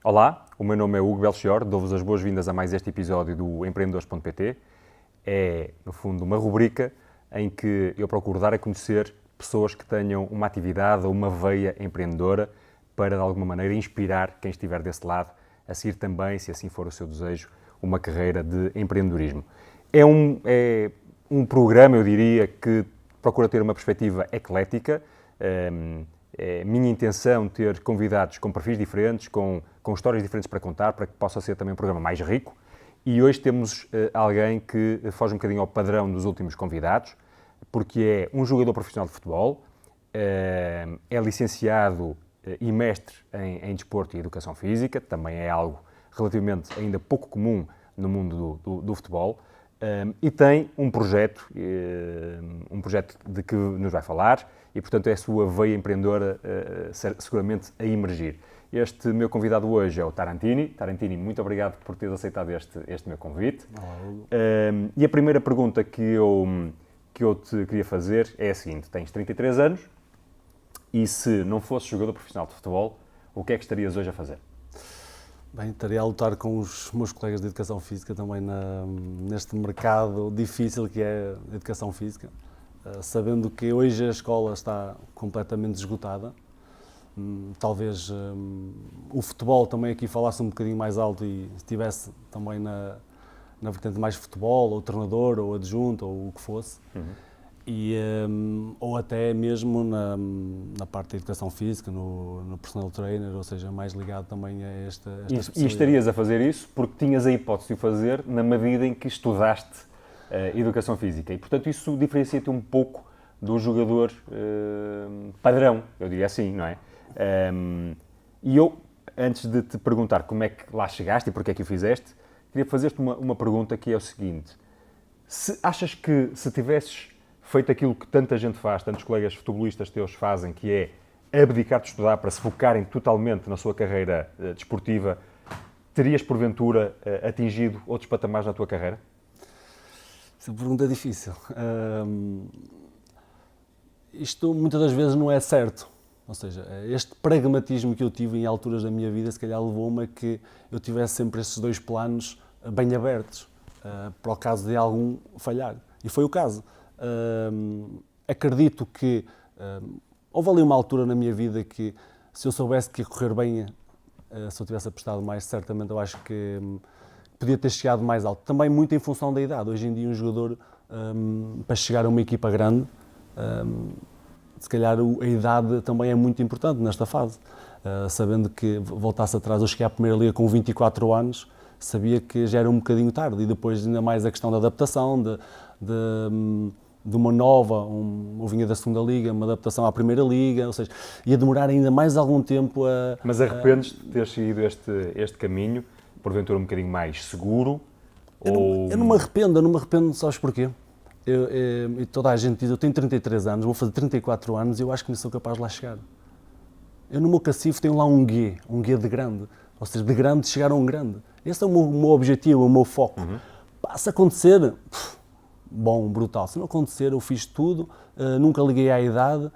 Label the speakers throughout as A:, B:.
A: Olá, o meu nome é Hugo Belchior, dou-vos as boas-vindas a mais este episódio do Empreendedores.pt. É, no fundo, uma rubrica em que eu procuro dar a conhecer pessoas que tenham uma atividade ou uma veia empreendedora para, de alguma maneira, inspirar quem estiver desse lado a seguir também, se assim for o seu desejo, uma carreira de empreendedorismo. É um programa, eu diria, que procura ter uma perspectiva eclética. É minha intenção ter convidados com perfis diferentes, com histórias diferentes para contar, para que possa ser também um programa mais rico. E hoje temos alguém que foge um bocadinho ao padrão dos últimos convidados, porque é um jogador profissional de futebol, é licenciado e mestre em desporto e educação física, também é algo relativamente ainda pouco comum no mundo do futebol, e tem um projeto de que nos vai falar, e portanto é a sua veia empreendedora seguramente a emergir. Este meu convidado hoje é o Tarantini. Tarantini, muito obrigado por teres aceitado este meu convite. E a primeira pergunta que eu te queria fazer é a seguinte: tens 33 anos e se não fosses jogador profissional de futebol, o que é que estarias hoje a fazer?
B: Bem, estaria a lutar com os meus colegas de Educação Física também neste mercado difícil que é a Educação Física, sabendo que hoje a escola está completamente esgotada. Talvez o futebol também aqui falasse um bocadinho mais alto e estivesse também na vertente mais futebol, ou treinador, ou adjunto, ou o que fosse. Ou até mesmo na parte da educação física, no personal trainer, ou seja, mais ligado também a esta
A: E estarias a fazer isso porque tinhas a hipótese de o fazer na medida em que estudaste educação física. E, portanto, isso diferencia-te um pouco do jogador padrão, eu diria assim, não é? E eu, antes de te perguntar como é que lá chegaste e porque é que o fizeste, queria fazer-te uma pergunta que é o seguinte: se achas que se tivesses feito aquilo que tanta gente faz, tantos colegas futebolistas teus fazem, que é abdicar de estudar para se focarem totalmente na sua carreira desportiva, terias porventura atingido outros patamares na tua carreira?
B: Essa pergunta é difícil. Isto muitas das vezes não é certo. Ou seja, este pragmatismo que eu tive em alturas da minha vida, se calhar levou-me a que eu tivesse sempre esses dois planos bem abertos, para o caso de algum falhar. E foi o caso. Acredito que houve ali uma altura na minha vida que, se eu soubesse que ia correr bem, se eu tivesse apostado mais, certamente eu acho que podia ter chegado mais alto. Também muito em função da idade. Hoje em dia um jogador, para chegar a uma equipa grande, se calhar a idade também é muito importante nesta fase. Sabendo que, voltasse atrás, eu cheguei à primeira liga com 24 anos, sabia que já era um bocadinho tarde. E depois ainda mais a questão da adaptação, de uma nova, eu vinha da segunda liga, uma adaptação à primeira liga, ou seja, ia demorar ainda mais algum tempo a...
A: Mas arrependes de ter seguido este caminho, porventura um bocadinho mais seguro?
B: Eu não me arrependo, sabes porquê? E toda a gente diz, eu tenho 33 anos, vou fazer 34 anos e eu acho que não sou capaz de lá chegar. Eu no meu cacifo tenho lá um guia de grande, ou seja, de grande chegar a um grande. Esse é o meu objetivo, o meu foco. Se acontecer, bom, brutal. Se não acontecer, eu fiz tudo, nunca liguei à idade,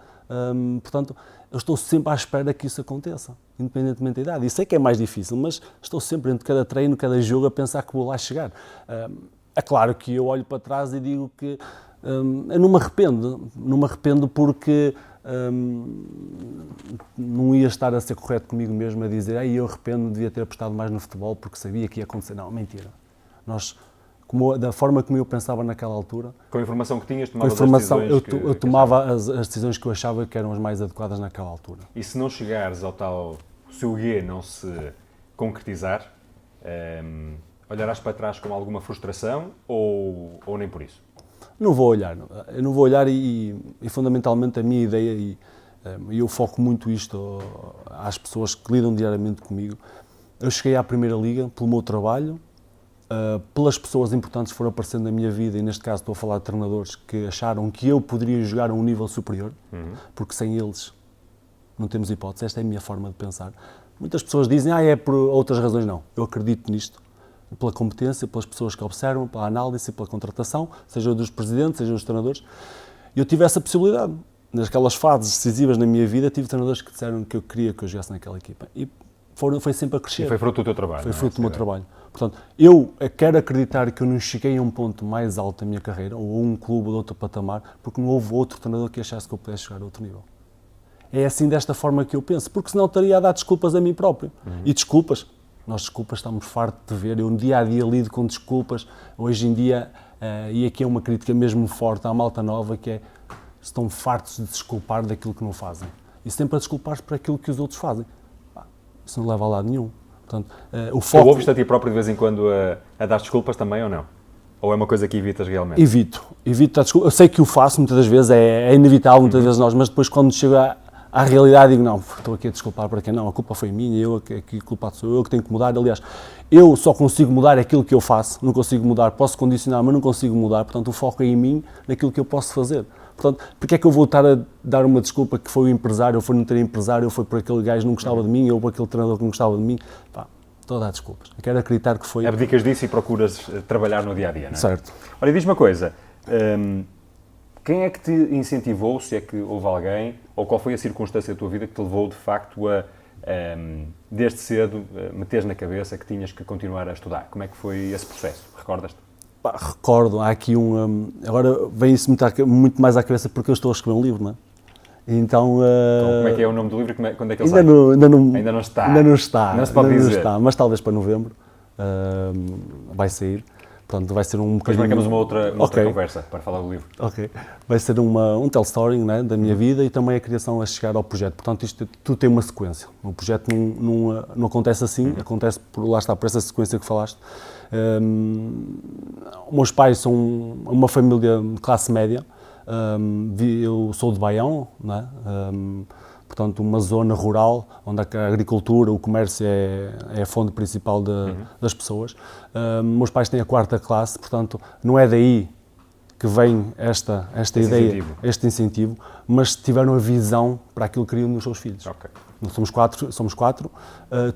B: portanto, eu estou sempre à espera que isso aconteça, independentemente da idade. E sei que é mais difícil, mas estou sempre, entre cada treino, cada jogo, a pensar que vou lá chegar. É claro que eu olho para trás e digo que eu não me arrependo porque não ia estar a ser correto comigo mesmo a dizer eu arrependo, devia ter apostado mais no futebol porque sabia que ia acontecer. Não, mentira. Da forma como eu pensava naquela altura...
A: Com a informação que tinhas, tomavas as decisões
B: eu tomava as decisões que eu achava que eram as mais adequadas naquela altura.
A: E se não chegares ao tal, se o guia não se concretizar, olharás para trás com alguma frustração ou nem por isso?
B: Não vou olhar. Eu não vou olhar e fundamentalmente a minha ideia, e eu foco muito isto às pessoas que lidam diariamente comigo. Eu cheguei à Primeira Liga pelo meu trabalho, pelas pessoas importantes que foram aparecendo na minha vida, e neste caso estou a falar de treinadores que acharam que eu poderia jogar a um nível superior, porque sem eles não temos hipótese. Esta é a minha forma de pensar. Muitas pessoas dizem, é por outras razões. Não, eu acredito nisto. Pela competência, pelas pessoas que observam, pela análise, pela contratação, seja dos presidentes, seja dos treinadores. Eu tive essa possibilidade. Naquelas fases decisivas na minha vida, tive treinadores que disseram que eu queria que eu jogasse naquela equipa. E foi sempre a crescer.
A: E foi fruto do teu trabalho.
B: Foi fruto do meu trabalho. Portanto, eu quero acreditar que eu não cheguei a um ponto mais alto da minha carreira, ou a um clube de outro patamar, porque não houve outro treinador que achasse que eu pudesse chegar a outro nível. É assim, desta forma que eu penso, porque senão estaria a dar desculpas a mim próprio. E desculpas, nós desculpas estamos fartos de ver, eu no dia a dia lido com desculpas, hoje em dia, e aqui é uma crítica mesmo forte à malta nova, que é, estão fartos de desculpar daquilo que não fazem. E sempre a desculpar-se por aquilo que os outros fazem. Isso não leva a lado nenhum. Portanto, o foco...
A: Tu ouves-te a ti próprio de vez em quando a dar desculpas também ou não? Ou é uma coisa que evitas realmente?
B: Evito dar desculpas. Eu sei que o faço muitas das vezes, é inevitável muitas vezes nós, mas depois quando chego à realidade digo, não, estou aqui a desculpar para quem não, a culpa foi minha, aqui culpado sou eu que tenho que mudar. Aliás, eu só consigo mudar aquilo que eu faço, não consigo mudar, posso condicionar, mas não consigo mudar, portanto o foco é em mim, naquilo que eu posso fazer. Portanto, porque é que eu vou estar a dar uma desculpa que foi o empresário, ou foi não ter empresário, ou foi por aquele gajo que não gostava de mim, ou por aquele treinador que não gostava de mim? Pá, estou a dar desculpas. Eu quero acreditar que foi...
A: Abdicas disso e procuras trabalhar no dia-a-dia, não é?
B: Certo.
A: Olha, diz-me uma coisa, quem é que te incentivou, se é que houve alguém, ou qual foi a circunstância da tua vida que te levou, de facto, a, desde cedo, meteres na cabeça que tinhas que continuar a estudar? Como é que foi esse processo? Recordas-te?
B: Recordo, há aqui agora vem isso muito mais à cabeça porque eu estou a escrever um livro, não é? Então,
A: como é que é o nome do livro e quando é que ele
B: sai? Ainda não
A: está.
B: Ainda não está.
A: Não se pode dizer.
B: Não está, mas talvez para novembro vai sair. Portanto, vai ser um
A: bocadinho... Depois marcamos uma outra conversa para falar do livro.
B: Ok. Vai ser um tell story, né, da minha vida e também a criação a chegar ao projeto. Portanto, isto tudo tem uma sequência. O projeto não acontece assim, acontece lá está, por essa sequência que falaste. Meus pais são uma família de classe média. Eu sou de Baião, né? Portanto, uma zona rural onde a agricultura, o comércio é a fonte principal das pessoas. Meus pais têm a 4ª classe, portanto, não é daí que vem esta ideia, este incentivo, mas tiveram a visão para aquilo que queriam nos seus filhos.
A: Okay.
B: Somos quatro,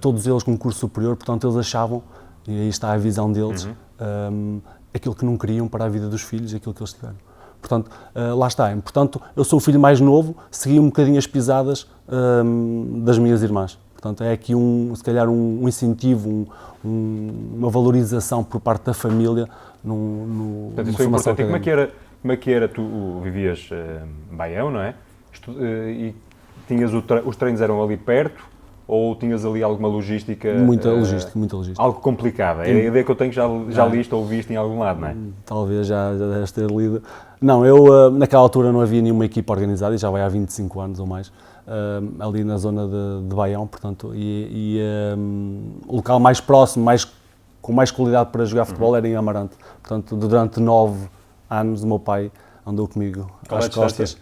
B: todos eles com curso superior, portanto, eles achavam, e aí está a visão deles, aquilo que não queriam para a vida dos filhos, aquilo que eles tiveram. Portanto, lá está. Portanto, eu sou o filho mais novo, segui um bocadinho as pisadas das minhas irmãs. Portanto, é aqui se calhar um incentivo, uma valorização por parte da família
A: Portanto, isso foi importante. E como é que era? Tu vivias em Baião, não é? E tinhas os treinos eram ali perto? Ou tinhas ali alguma logística?
B: Muita logística.
A: Algo complicada. É a ideia que eu tenho, já liste ou viste em algum lado, não é?
B: Talvez já deves ter lido. Não, eu naquela altura não havia nenhuma equipa organizada, e já vai há 25 anos ou mais, ali na zona de Baião, portanto, o local mais próximo, com mais qualidade para jogar futebol era em Amarante. Portanto, durante 9 anos o meu pai andou comigo às costas,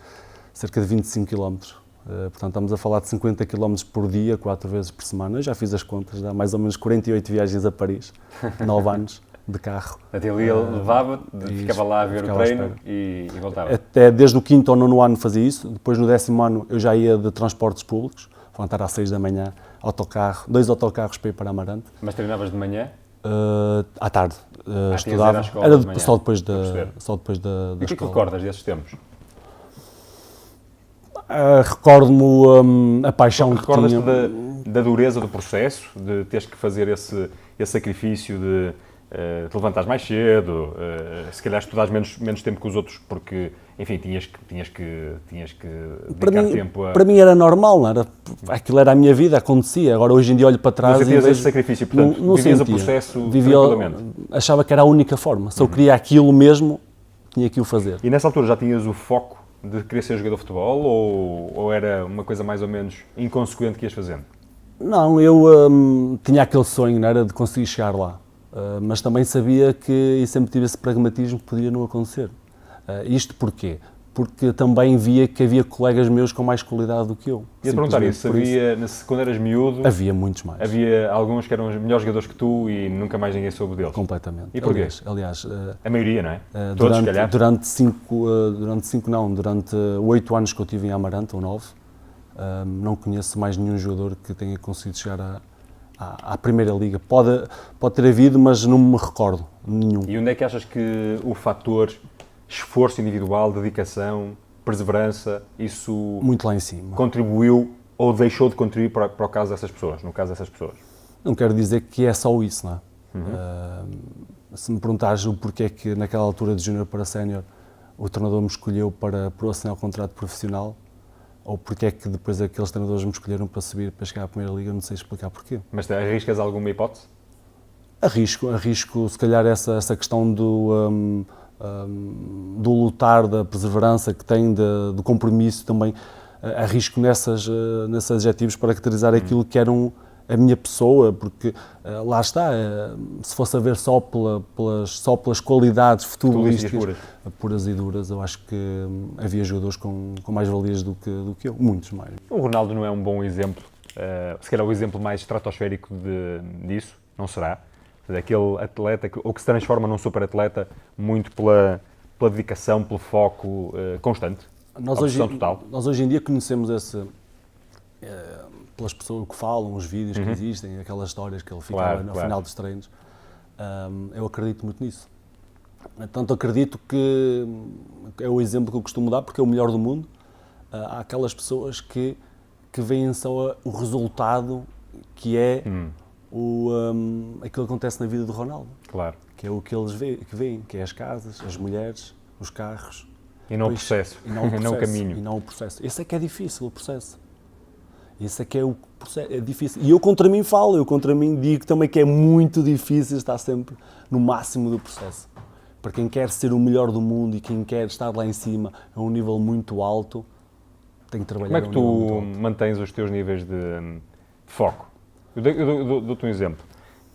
B: cerca de 25 km. Portanto, estamos a falar de 50 km por dia, 4 vezes por semana. Eu já fiz as contas, dá mais ou menos 48 viagens a Paris, 9 anos de carro.
A: Até ali ele levava, ficava lá a ver o treino e voltava.
B: Até desde o 5º ao 9º ano fazia isso, depois no 10º ano eu já ia de transportes públicos, levantar às 6 da manhã, 2 autocarros para ir para Amarante.
A: Mas treinavas de manhã?
B: À tarde. Estudava. Era só depois da
A: E o que é que recordas desses tempos?
B: Recordo-me a paixão que tinha.
A: Recordas-te da dureza do processo, de teres que fazer esse sacrifício de te levantares mais cedo, se calhar estudares menos tempo que os outros, porque, enfim, tinhas que dedicar tempo a...
B: Para mim era normal, não era? Aquilo era a minha vida, acontecia. Agora, hoje em dia, olho para trás...
A: Não sentias esse sacrifício, portanto, vivias o processo tranquilamente?
B: Achava que era a única forma. Se eu queria aquilo mesmo, tinha que o fazer.
A: E nessa altura já tinhas o foco de querer ser jogador de futebol ou era uma coisa mais ou menos inconsequente que ias fazendo?
B: Não, eu tinha aquele sonho, não era, de conseguir chegar lá. Mas também sabia e sempre tive esse pragmatismo que podia não acontecer. Isto porquê? Porque também via que havia colegas meus com mais qualidade do que eu.
A: Ia-te perguntar isso, quando eras miúdo...
B: Havia muitos mais.
A: Havia alguns que eram os melhores jogadores que tu e nunca mais ninguém soube deles?
B: Completamente.
A: E porquê?
B: Aliás...
A: a maioria, não é? Todos, se calhar?
B: Durante 8 anos que eu tive em Amarante, ou 9, não conheço mais nenhum jogador que tenha conseguido chegar à Primeira Liga. Pode ter havido, mas não me recordo nenhum.
A: E onde é que achas que o fator esforço individual, dedicação, perseverança, isso
B: muito lá em cima.
A: Contribuiu ou deixou de contribuir para o caso dessas pessoas, no caso dessas pessoas?
B: Não quero dizer que é só isso, não é? Se me perguntares o porquê que naquela altura de júnior para sénior o treinador me escolheu para assinar o contrato profissional, ou porque é que depois aqueles treinadores me escolheram para subir, para chegar à Primeira Liga, eu não sei explicar porquê.
A: Mas arriscas alguma hipótese?
B: Arrisco se calhar essa questão do lutar, da perseverança que tem, do compromisso também, arrisco nesses adjetivos para caracterizar aquilo que eram a minha pessoa, porque lá está, se fosse a ver só pelas qualidades futebolísticas puras e duras, eu acho que havia jogadores com mais valias do que eu, muitos mais.
A: O Ronaldo não é um bom exemplo, se calhar o exemplo mais estratosférico disso, não será? Aquele atleta ou que se transforma num super atleta muito pela dedicação, pelo foco constante,
B: nós hoje em dia conhecemos pelas pessoas que falam, os vídeos que existem, aquelas histórias que ele fica no final dos treinos. Eu acredito muito nisso. Tanto acredito que é o exemplo que eu costumo dar, porque é o melhor do mundo. Há aquelas pessoas que veem só o resultado que é aquilo que acontece na vida do Ronaldo.
A: Claro.
B: Que é o que eles veem, que é as casas, as mulheres, os carros.
A: E não o processo,
B: e não
A: o caminho.
B: E não o processo. Esse é que é difícil, o processo. Esse é que é o processo, é difícil. E eu contra mim digo também que é muito difícil estar sempre no máximo do processo. Para quem quer ser o melhor do mundo e quem quer estar lá em cima a um nível muito alto, tem que trabalhar.
A: Como é que tu mantens os teus níveis de foco? Eu dou-te um exemplo.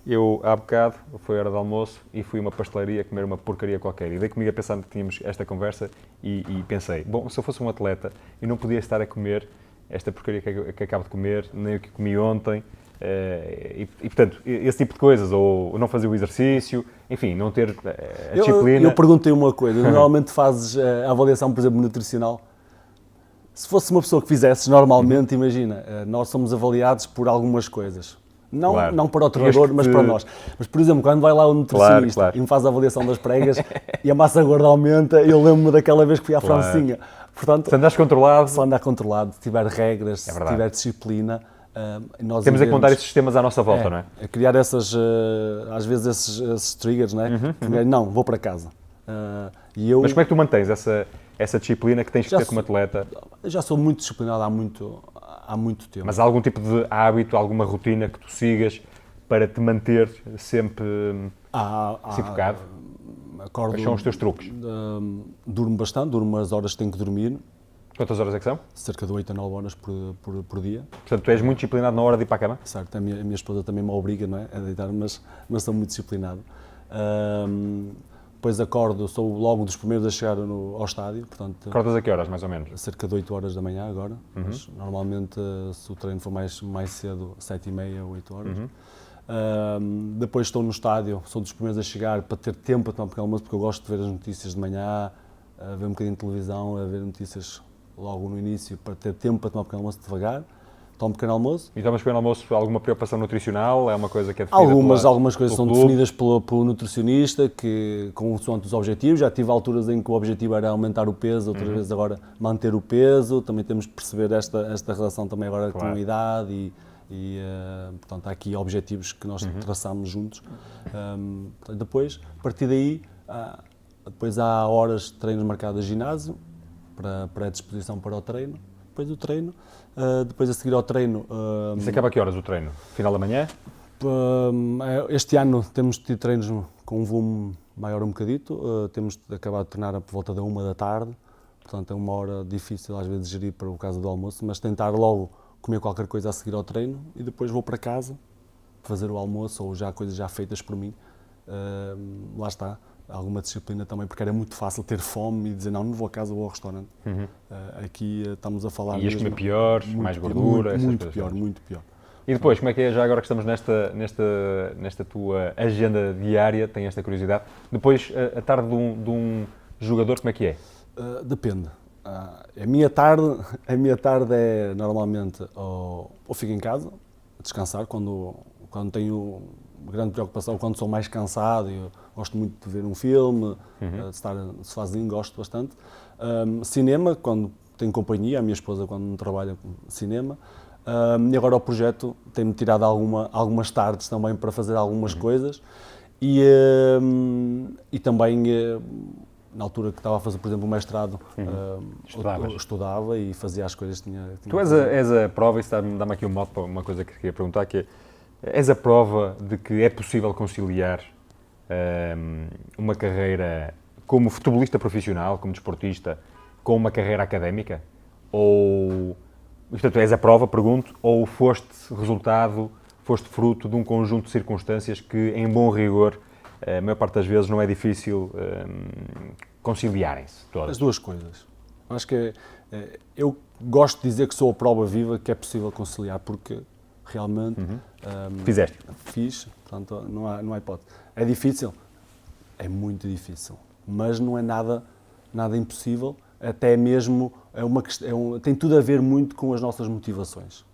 A: Eu, há bocado, foi a hora de almoço e fui a uma pastelaria comer uma porcaria qualquer. E dei comigo a pensar que tínhamos esta conversa e pensei, bom, se eu fosse um atleta, eu não podia estar a comer esta porcaria que acabo de comer, nem o que comi ontem, e portanto, esse tipo de coisas, ou não fazer o exercício, enfim, não ter a disciplina.
B: Eu perguntei uma coisa, normalmente fazes a avaliação, por exemplo, nutricional. Se fosse uma pessoa que fizesses normalmente, imagina, nós somos avaliados por algumas coisas. Não para o treinador, mas para nós. Mas, por exemplo, quando vai lá o nutricionista e me faz a avaliação das pregas e a massa gorda aumenta, eu lembro-me daquela vez que fui à Francinha. Portanto,
A: se andares controlado...
B: Se andar controlado, se tiver regras, se tiver disciplina...
A: Nós temos a contar esses sistemas à nossa volta, não é?
B: A criar às vezes esses triggers, não é? Não, vou para casa.
A: Mas como é que tu mantens essa disciplina que tens que ter como atleta?
B: Eu já sou muito disciplinado há muito tempo.
A: Mas há algum tipo de hábito, alguma rotina que tu sigas para te manter sempre focado? Quais são os teus truques?
B: Durmo bastante, durmo as horas que tenho que dormir.
A: Quantas horas é que são?
B: Cerca de 8 a 9 horas por dia.
A: Portanto, tu és muito disciplinado na hora de ir para a cama?
B: Certo, a minha esposa também me obriga, não é, a deitar, mas sou muito disciplinado. Depois acordo, sou logo dos primeiros a chegar ao estádio. Portanto,
A: acordas a que horas, mais ou menos?
B: Cerca de 8 horas da manhã agora, mas normalmente se o treino for mais cedo, 7h30, 8 horas. Depois estou no estádio, sou dos primeiros a chegar para ter tempo a tomar um pequeno almoço, porque eu gosto de ver as notícias de manhã, a ver um bocadinho de televisão, a ver notícias logo no início, para ter tempo para tomar um pequeno almoço devagar. Tomo um pequeno almoço.
A: E tomas pequeno almoço, alguma preocupação nutricional? É uma coisa que é definida
B: Algumas coisas são definidas pelo nutricionista, que consoante os objetivos. Já tive alturas em que o objetivo era aumentar o peso, outras vezes agora manter o peso. Também temos que perceber esta relação também agora com a idade portanto, há aqui objetivos que nós traçamos juntos. Depois, a partir daí, depois há horas de treinos marcados a ginásio, para predisposição para o treino. Depois do treino, depois a seguir ao treino...
A: Isso acaba a que horas o treino? Final da manhã?
B: Este ano temos tido treinos com um volume maior um bocadito, temos acabado de treinar por volta da 1 da tarde, portanto é uma hora difícil às vezes de gerir para o caso do almoço, mas tentar logo comer qualquer coisa a seguir ao treino e depois vou para casa fazer o almoço ou já coisas já feitas por mim. Lá está. Alguma disciplina também, porque era muito fácil ter fome e dizer não vou a casa, vou ao restaurante. Aqui estamos a falar...
A: E ias comer pior, mais gordura,
B: muito pior.
A: E depois, como é que é, já agora que estamos nesta tua agenda diária, tenho esta curiosidade, depois a tarde de um jogador, como é que é?
B: Depende. A minha tarde é normalmente ou fico em casa, a descansar, quando tenho grande preocupação, quando sou mais cansado, eu gosto muito de ver um filme, de estar sozinho, gosto bastante. Cinema, quando tenho companhia, a minha esposa quando trabalha com cinema. E agora o projeto tem-me tirado algumas tardes também para fazer algumas coisas e também, na altura que estava a fazer, por exemplo, o mestrado, estudava e fazia as coisas que tinha
A: Tu és a prova, isso dá-me aqui um mote para uma coisa que queria perguntar, que és a prova de que é possível conciliar uma carreira como futebolista profissional, como desportista, com uma carreira académica? Ou, portanto, és a prova, pergunto, ou foste fruto de um conjunto de circunstâncias que, em bom rigor, a maior parte das vezes não é difícil conciliarem-se todas?
B: As duas coisas. Acho que eu gosto de dizer que sou a prova viva que é possível conciliar, porque realmente
A: Fizeste?
B: Fiz, portanto não há hipótese. É difícil? É muito difícil, mas não é nada impossível, até mesmo tem tudo a ver muito com as nossas motivações.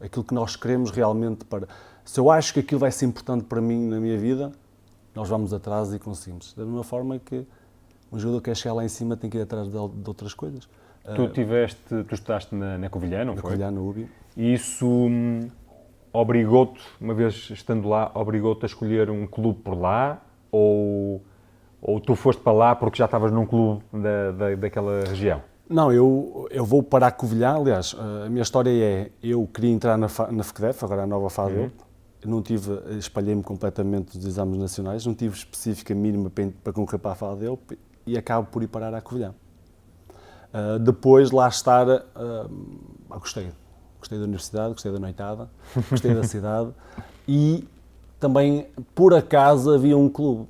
B: Aquilo que nós queremos realmente Se eu acho que aquilo vai ser importante para mim na minha vida, nós vamos atrás e conseguimos. Da mesma forma que um jogador que quer chegar lá em cima tem que ir atrás de outras coisas.
A: Tu estudaste na Covilhã, não foi?
B: Na Covilhã, no UBI.
A: E isso obrigou-te, uma vez estando lá, obrigou-te a escolher um clube por lá? Ou tu foste para lá porque já estavas num clube daquela região?
B: Não, eu vou para a Covilhã. Aliás, a minha história eu queria entrar na FECDEF, agora a nova FADEL. Espalhei-me completamente dos exames nacionais, não tive específica mínima para concorrer para a FADEL e acabo por ir parar à Covilhã. Depois, lá estar, gostei da universidade, gostei da noitada, gostei da cidade e também, por acaso, havia um clube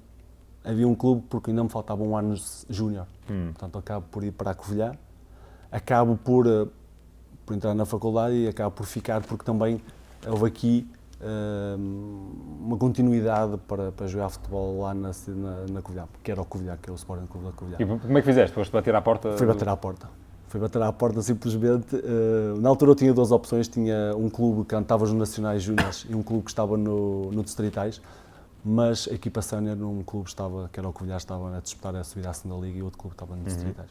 B: porque ainda me faltava um ano júnior, portanto acabo por ir para a Covilhã, acabo por entrar na faculdade e acabo por ficar porque também houve aqui uma continuidade para jogar futebol lá na Covilhã, que era o Covilhã, que é o Sporting Clube da Covilhã.
A: E como é que fizeste? Foste bater à porta?
B: Fui bater à porta simplesmente. Na altura eu tinha duas opções, tinha um clube que estava nos Nacionais Júniores e um clube que estava no Distritais, mas a equipa sénior num clube que era o Covilhã, estava a disputar a subida à segunda liga e o outro clube estava no Distritais.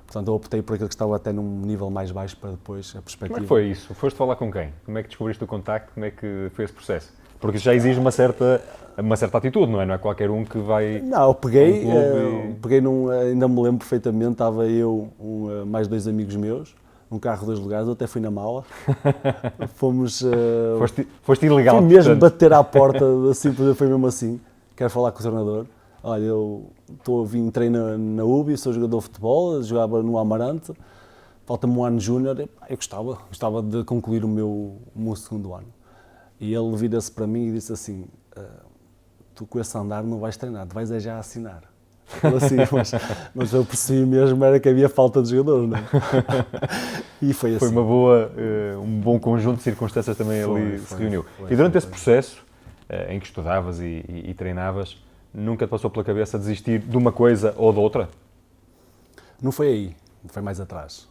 B: Portanto, eu optei por aquele que estava até num nível mais baixo para depois a perspectiva.
A: Como é que foi isso? Foste falar com quem? Como é que descobriste o contacto? Como é que foi esse processo? Porque isso já exige uma certa atitude, não é? Não é qualquer um que vai...
B: Não, eu peguei ainda me lembro perfeitamente, estava eu, mais dois amigos meus, num carro de 2 lugares, eu até fui na mala. Fomos...
A: Foste ilegal,
B: fui mesmo bater à porta, assim, foi mesmo assim, quero falar com o treinador. Olha, eu entrei na UBI, sou jogador de futebol, jogava no Amarante, falta-me um ano júnior, eu gostava de concluir o meu segundo ano. E ele vira-se para mim e disse assim, tu com esse andar não vais treinar, tu vais já assinar. Assim, mas eu percebi mesmo era que havia falta de jogadores, não é? E foi assim.
A: Foi um bom conjunto de circunstâncias também ali se reuniu. E durante esse processo, em que estudavas e treinavas, nunca te passou pela cabeça desistir de uma coisa ou de outra?
B: Não foi aí, foi mais atrás.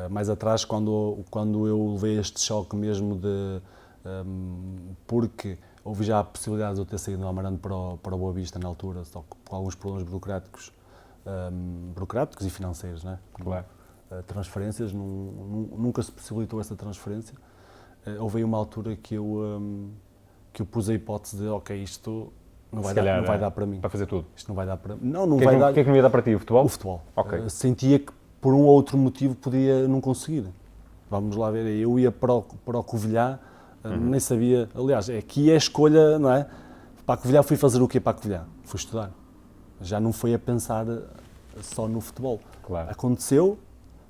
B: Mais atrás, quando eu levei este choque mesmo porque houve já a possibilidade de eu ter saído do Amarante para o Boa Vista na altura, só que com alguns problemas burocráticos e financeiros, não é?
A: Claro.
B: Transferências, nunca se possibilitou essa transferência. Houve uma altura que eu pus a hipótese de, ok, isto não vai dar para mim.
A: Para fazer tudo?
B: Isto não vai dar para mim. Não vai dar.
A: O que é que não ia dar para ti? O futebol?
B: O futebol.
A: Ok.
B: Sentia que por um ou outro motivo podia não conseguir. Vamos lá ver, eu ia para o Covilhã, nem sabia, aliás, aqui é a escolha, não é? Para a Covilhã fui fazer o quê para a Covilhã? Fui estudar. Já não foi a pensar só no futebol.
A: Claro.
B: Aconteceu,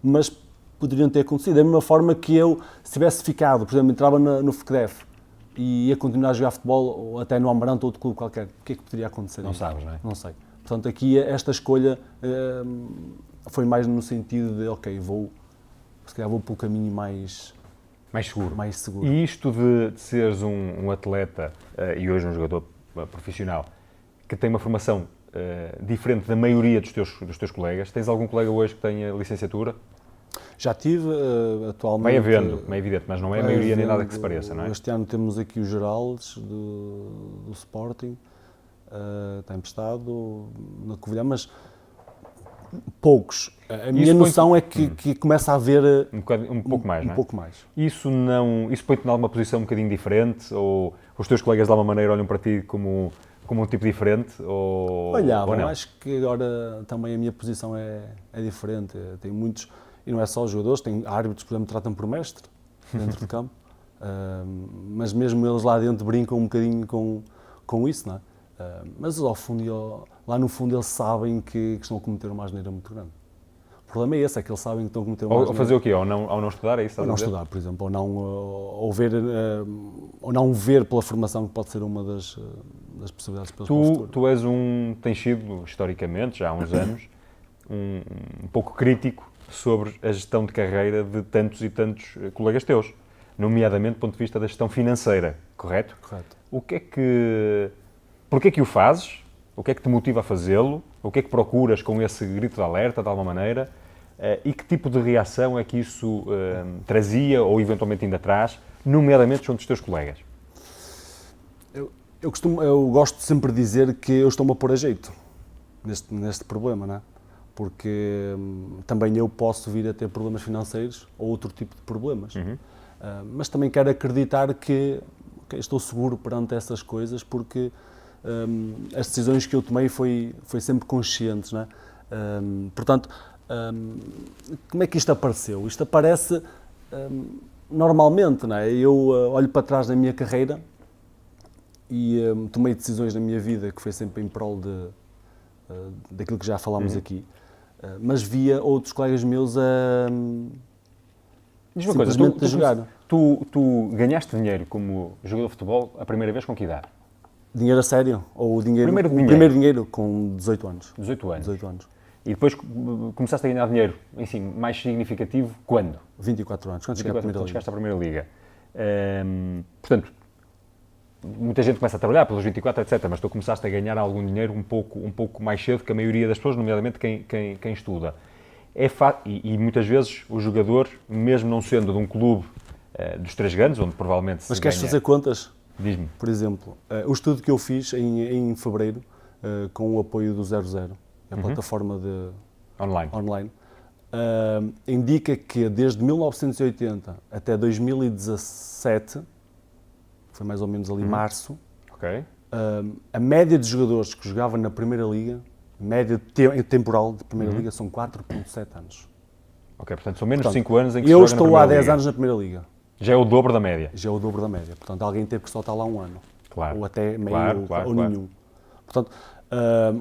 B: mas poderiam ter acontecido. Da mesma forma que eu, se tivesse ficado, por exemplo, entrava no FECDEF e ia continuar a jogar futebol, ou até no Amarante ou outro clube qualquer, o que é que poderia acontecer?
A: Não sabes, não é?
B: Não sei. Portanto, aqui esta escolha foi mais no sentido de, ok, se calhar vou pelo caminho mais seguro.
A: E isto de seres um atleta e hoje um jogador profissional que tem uma formação diferente da maioria dos teus colegas, tens algum colega hoje que tenha licenciatura?
B: Já tive, atualmente...
A: Vai havendo, como é evidente, mas não é a maioria nem nada que se pareça, não é?
B: Este ano temos aqui o Geraldes, do Sporting, está emprestado na Covilhã, mas Poucos. A minha noção é que começa a haver
A: Um pouco mais, não é?
B: pouco mais.
A: Isso põe-te em alguma posição um bocadinho diferente? Ou os teus colegas de alguma maneira olham para ti como um tipo diferente? Ou não?
B: Acho que agora também a minha posição é diferente. Tem muitos, e não é só os jogadores, tem árbitros que me tratam por mestre dentro de campo, mas mesmo eles lá dentro brincam um bocadinho com isso, não é? Mas ao fundo, lá no fundo eles sabem que estão a cometer uma asneira muito grande. O problema é esse, é que eles sabem que estão a cometer uma asneira.
A: Ou fazer o quê? Ao não estudar, é isso?
B: Ou não estudar, por exemplo, ou não ver pela formação, que pode ser uma das possibilidades para o futuro.
A: Tu tens sido, historicamente, já há uns anos, um pouco crítico sobre a gestão de carreira de tantos e tantos colegas teus, nomeadamente do ponto de vista da gestão financeira, correto?
B: Correto.
A: Porquê que o fazes? O que é que te motiva a fazê-lo? O que é que procuras com esse grito de alerta, de alguma maneira? E que tipo de reação é que isso trazia, ou eventualmente ainda traz, nomeadamente junto dos teus colegas?
B: Eu gosto de sempre dizer que eu estou-me a pôr a jeito neste problema, não é? Porque também eu posso vir a ter problemas financeiros ou outro tipo de problemas. Mas também quero acreditar que estou seguro perante essas coisas, porque as decisões que eu tomei foi sempre conscientes, não é? Portanto, como é que isto apareceu? Isto aparece normalmente, não é? Eu olho para trás na minha carreira e tomei decisões na minha vida que foi sempre em prol daquilo que já falámos aqui, mas via outros colegas meus
A: Diz uma coisa,
B: simplesmente a jogar.
A: Tu ganhaste dinheiro como jogador de futebol a primeira vez com que idade?
B: Dinheiro a sério? Ou o
A: Primeiro
B: dinheiro com 18 anos.
A: 18 anos.
B: 18 anos.
A: E depois começaste a ganhar dinheiro, assim, mais significativo, quando?
B: 24 anos, quando cheguei à Primeira Liga.
A: Chegaste à Primeira Liga. Portanto, muita gente começa a trabalhar pelos 24, etc., mas tu começaste a ganhar algum dinheiro um pouco mais cedo que a maioria das pessoas, nomeadamente quem estuda. E muitas vezes o jogador, mesmo não sendo de um clube dos três grandes, onde provavelmente
B: Mas queres fazer contas?
A: Diz-me.
B: Por exemplo, o estudo que eu fiz em fevereiro, com o apoio do 00, a plataforma online, indica que desde 1980 até 2017, foi mais ou menos ali março,
A: okay,
B: a média de jogadores que jogavam na Primeira Liga, média temporal de Primeira Liga, são 4,7 anos.
A: Ok, portanto são menos de 5 anos em que se joga na Primeira Liga.
B: Eu estou há 10 anos na Primeira Liga.
A: Já é o dobro da média.
B: Já é o dobro da média. Portanto, alguém teve que só estar lá um ano.
A: Claro.
B: Ou até meio, ou nenhum. Portanto,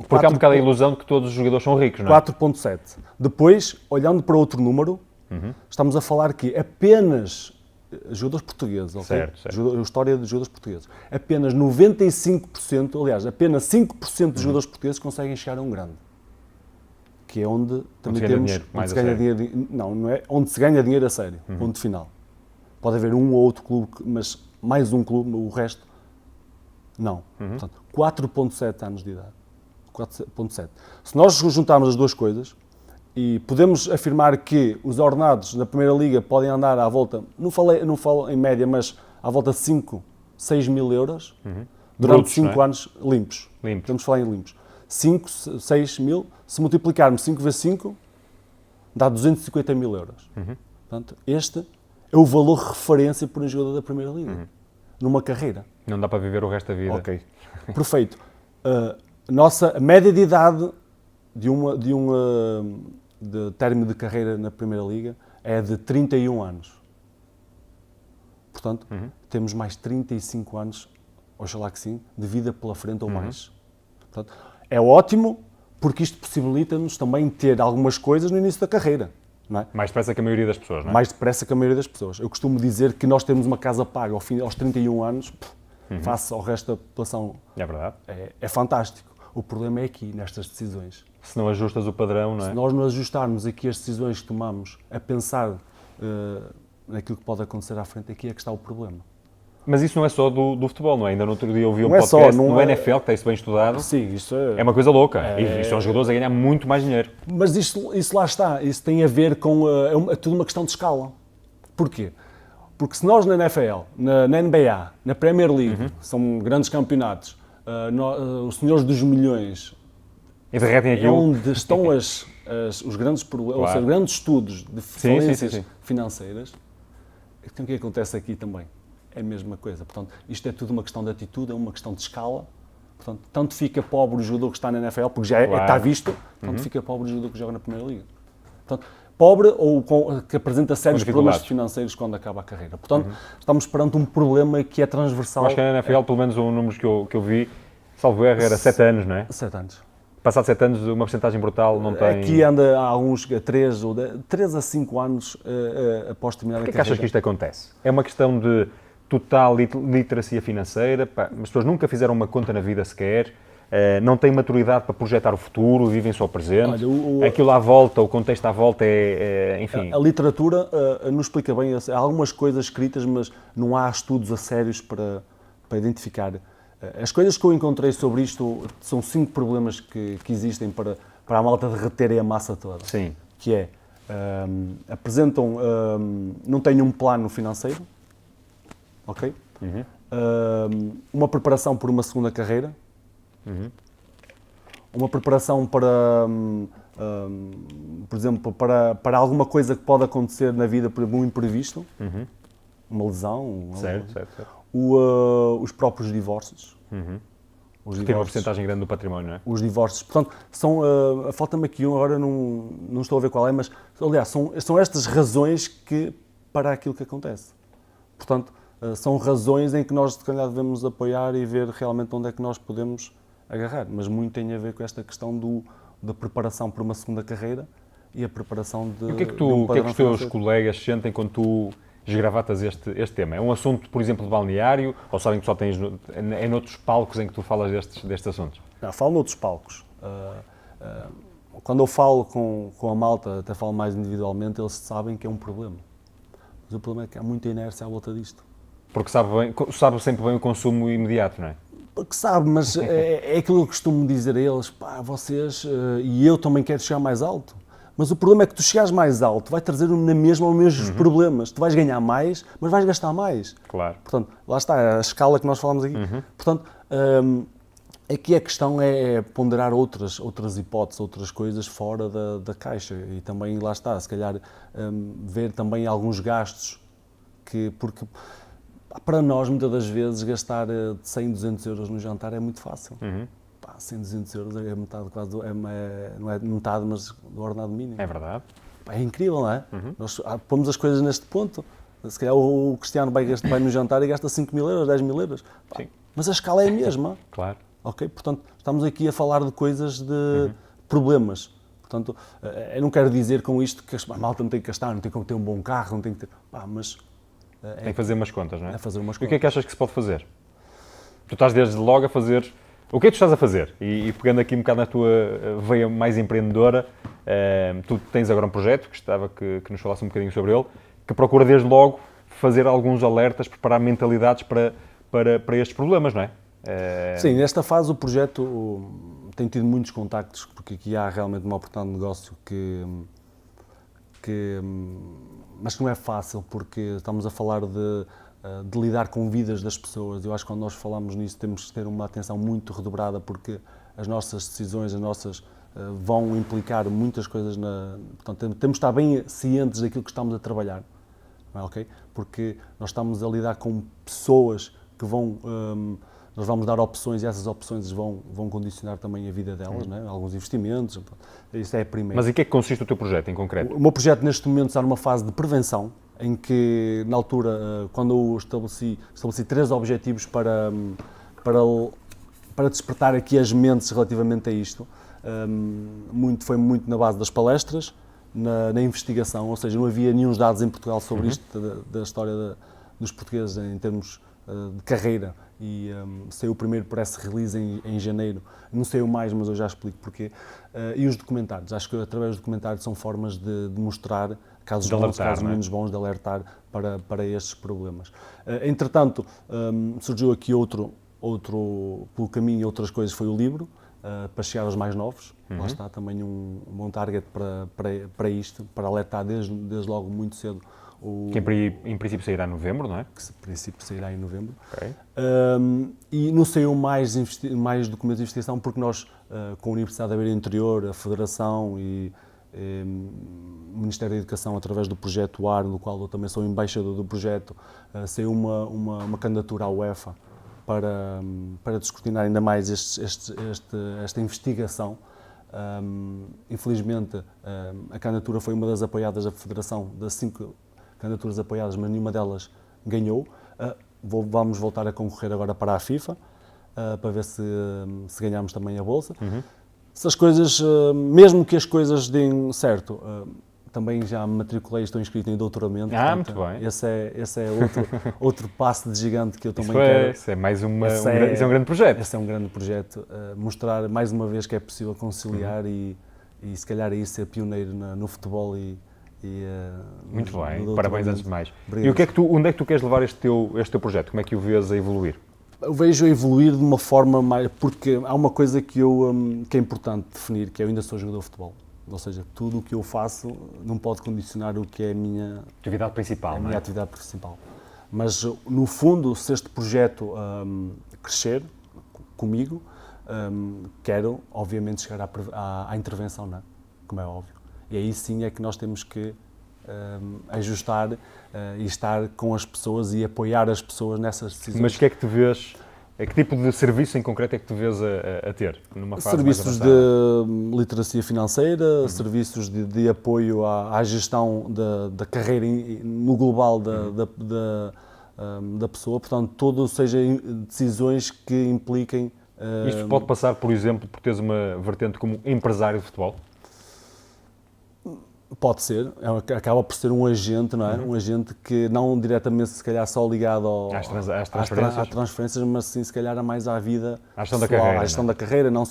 A: porque há um bocado a ilusão de que todos os jogadores são ricos, não é?
B: 4,7. Depois, olhando para outro número, estamos a falar que apenas jogadores portugueses, okay?
A: Certo.
B: História de jogadores portugueses. Apenas 95%, aliás, apenas 5% de jogadores portugueses conseguem chegar a um grande. Que é onde também temos...
A: Dinheiro,
B: onde se ganha dinheiro, não é onde se ganha dinheiro a sério, ponto final. Pode haver um ou outro clube, mas mais um clube, o resto, não. Portanto, 4,7 anos de idade. 4,7. Se nós juntarmos as duas coisas, e podemos afirmar que os ordenados na Primeira Liga podem andar à volta, não falo em média, mas à volta de 5, 6 mil euros, durante 5 anos limpos. Podemos falar em limpos. 5, 6 mil, se multiplicarmos 5 vezes 5, dá 250 mil euros. Portanto, este é o valor referência por um jogador da Primeira Liga, numa carreira.
A: Não dá para viver o resto da vida.
B: Ok, perfeito. A média de idade de término de carreira na Primeira Liga é de 31 anos. Portanto, temos mais 35 anos, oxalá que sim, de vida pela frente ou mais. Portanto, é ótimo, porque isto possibilita-nos também ter algumas coisas no início da carreira. Não é?
A: Mais depressa que a maioria das pessoas, não é?
B: Mais depressa que a maioria das pessoas. Eu costumo dizer que nós temos uma casa paga aos 31 anos, face ao resto da população.
A: É verdade.
B: É fantástico. O problema é aqui, nestas decisões.
A: Se não ajustas o padrão, não é?
B: Se nós não ajustarmos aqui as decisões que tomamos a pensar naquilo que pode acontecer à frente, aqui é que está o problema.
A: Mas isso não é só do futebol, não é? Ainda no outro dia eu ouvi um podcast no NFL, que está isso bem estudado.
B: Sim, isso
A: é uma coisa louca. E são jogadores a ganhar muito mais dinheiro.
B: Mas isso lá está. Isso tem a ver com... é tudo uma questão de escala. Porquê? Porque se nós na NFL, na NBA, na Premier League, são grandes campeonatos, os senhores dos milhões...
A: E derretem aquilo.
B: É onde estão os grandes problemas,
A: Claro.
B: ou seja, grandes estudos de
A: Sim,
B: falências
A: sim.
B: financeiras, então o que acontece aqui também? É a mesma coisa. Portanto, isto é tudo uma questão de atitude, é uma questão de escala. Portanto, tanto fica pobre o jogador que está na NFL, porque já
A: Claro.
B: está visto, tanto fica pobre o jogador que joga na Primeira Liga. Portanto, pobre ou que apresenta sérios problemas
A: dificuldades.
B: financeiros quando acaba a carreira. Portanto, estamos perante um problema que é transversal.
A: Eu acho que na NFL, pelo menos um número que eu vi, salvo erro, era 7 anos, não é?
B: 7 anos.
A: Passado 7 anos, uma porcentagem brutal não tem...
B: Aqui anda há uns 3 a 5 anos após terminar a
A: Porquê
B: carreira.
A: que achas que isto acontece? É uma questão de total literacia financeira? Pá, as pessoas nunca fizeram uma conta na vida sequer, não têm maturidade para projetar o futuro, vivem só o presente.
B: Olha,
A: aquilo à volta, o contexto à volta enfim...
B: A literatura não explica bem, há algumas coisas escritas, mas não há estudos a sérios para identificar. As coisas que eu encontrei sobre isto são 5 problemas que existem para a malta derreterem a massa toda.
A: Sim.
B: Que é, apresentam, não têm um plano financeiro, ok? Uma preparação por uma segunda carreira, uma preparação para, por exemplo, para alguma coisa que pode acontecer na vida, por exemplo, um imprevisto, uma lesão,
A: Certo.
B: os próprios divórcios. Os
A: Tem uma porcentagem grande do património, não é?
B: Os divórcios. Portanto, falta-me aqui um, agora não estou a ver qual é, mas, aliás, são estas razões para aquilo que acontece. Portanto, são razões em que nós, se calhar, devemos apoiar e ver realmente onde é que nós podemos agarrar. Mas muito tem a ver com esta questão da preparação para uma segunda carreira e a preparação de
A: E o que é que,
B: de um
A: o que é que
B: padrão
A: os teus
B: financeiro.
A: colegas sentem quando tu esgravatas este tema? É um assunto, por exemplo, de balneário, ou sabem que só tens noutros palcos em que tu falas destes assuntos?
B: Não, falo noutros palcos. Quando eu falo com a malta, até falo mais individualmente, eles sabem que é um problema. Mas o problema é que há muita inércia à volta disto.
A: Porque sabe sempre bem o consumo imediato, não é?
B: Porque sabe, mas é aquilo que eu costumo dizer a eles, pá, vocês, e eu também quero chegar mais alto. Mas o problema é que tu chegares mais alto vai trazer na mesma os mesmos problemas. Tu vais ganhar mais, mas vais gastar mais.
A: Claro.
B: Portanto, lá está a escala que nós falamos aqui. Portanto, aqui a questão é ponderar outras hipóteses, outras coisas fora da caixa. E também, lá está, se calhar, ver também alguns gastos porque para nós, muitas das vezes, gastar 100, 200 euros no jantar é muito fácil. 100, 200 euros é metade, quase, não é metade, mas do ordenado mínimo.
A: É verdade.
B: É incrível, não é? Nós pomos as coisas neste ponto. Se calhar o Cristiano vai no jantar e gasta 5 mil euros, 10 mil euros.
A: Sim.
B: Mas a escala é a mesma.
A: Claro.
B: Ok? Portanto, estamos aqui a falar de coisas, de problemas. Portanto, eu não quero dizer com isto que a malta não tem que gastar, não tem como ter um bom carro, não tem que ter... mas
A: Tem que fazer umas contas, não é?
B: é fazer umas
A: E o que é
B: contas.
A: que achas que se pode fazer? Tu estás desde logo a fazer... O que é que tu estás a fazer? E pegando aqui um bocado na tua veia mais empreendedora, tu tens agora um projeto, que gostava que nos falasse um bocadinho sobre ele, que procura desde logo fazer alguns alertas, preparar mentalidades para estes problemas, não é?
B: Sim, nesta fase o projeto tem tido muitos contactos, porque aqui há realmente uma oportunidade de negócio mas que não é fácil, porque estamos a falar de lidar com vidas das pessoas. Eu acho que quando nós falamos nisso temos que ter uma atenção muito redobrada, porque as nossas decisões, vão implicar muitas coisas. Portanto, temos de estar bem cientes daquilo que estamos a trabalhar, não é, ok? Porque nós estamos a lidar com pessoas que nós vamos dar opções e essas opções vão condicionar também a vida delas, não é? Alguns investimentos, isso é a primeira.
A: Mas em que é que consiste o teu projeto, em concreto?
B: O meu projeto neste momento está numa fase de prevenção, em que, na altura, quando eu estabeleci 3 objetivos para despertar aqui as mentes relativamente a isto, foi muito na base das palestras, na investigação, ou seja, não havia nenhum dados em Portugal sobre isto, da história dos portugueses em termos de carreira, e saiu o primeiro press release em janeiro, não saiu mais, mas eu já explico porquê, e os documentários. Acho que através dos documentários são formas de mostrar casos bons, casos menos bons, de alertar para estes problemas. Entretanto, surgiu aqui outro pelo caminho, outras coisas, foi o livro, para chegar aos mais novos. Lá está também um bom target para isto, para alertar desde logo muito cedo.
A: Que em princípio sairá em novembro, não é?
B: Que em princípio sairá em novembro.
A: Okay.
B: E não saiu mais documentos de investigação porque nós, com a Universidade da Beira Interior, a Federação e O Ministério da Educação, através do projeto AR, no qual eu também sou embaixador do projeto, saiu uma candidatura à UEFA para descortinar ainda mais esta investigação. Infelizmente, a candidatura foi uma das apoiadas da Federação, das 5 candidaturas apoiadas, mas nenhuma delas ganhou. Vamos voltar a concorrer agora para a FIFA, para ver se ganhamos também a bolsa. Se as coisas, mesmo que as coisas deem certo, também já me matriculei, estou inscrito em doutoramento. Portanto,
A: muito bem.
B: Esse é outro passo de gigante que eu também quero.
A: Isso é mais isso é um grande projeto.
B: Esse é um grande projeto. Mostrar mais uma vez que é possível conciliar e se calhar aí ser pioneiro no futebol
A: muito bem, parabéns antes de mais.
B: Obrigado.
A: E onde é que tu queres levar este teu projeto? Como é que o vês a evoluir?
B: Eu vejo a evoluir de uma forma mais... Porque há uma coisa que é importante definir, que eu ainda sou jogador de futebol. Ou seja, tudo o que eu faço não pode condicionar o que é a minha
A: atividade principal,
B: minha atividade principal. Mas, no fundo, se este projeto crescer comigo, quero, obviamente, chegar à intervenção, não é? Como é óbvio. E aí sim é que nós temos que ajustar e estar com as pessoas e apoiar as pessoas nessas decisões.
A: Mas o que é que te vês, que tipo de serviço em concreto é que te vês a ter numa fase
B: Serviços
A: mais avançada?
B: de literacia financeira, serviços de apoio à gestão da carreira no global da pessoa, portanto, tudo seja decisões que impliquem...
A: Isto pode passar, por exemplo, por teres uma vertente como empresário de futebol?
B: Pode ser, acaba por ser um agente, não é? Um agente que não diretamente, se calhar, só ligado às transferências, mas sim, se calhar, mais à vida
A: à gestão
B: pessoal,
A: da carreira.
B: À gestão da carreira, não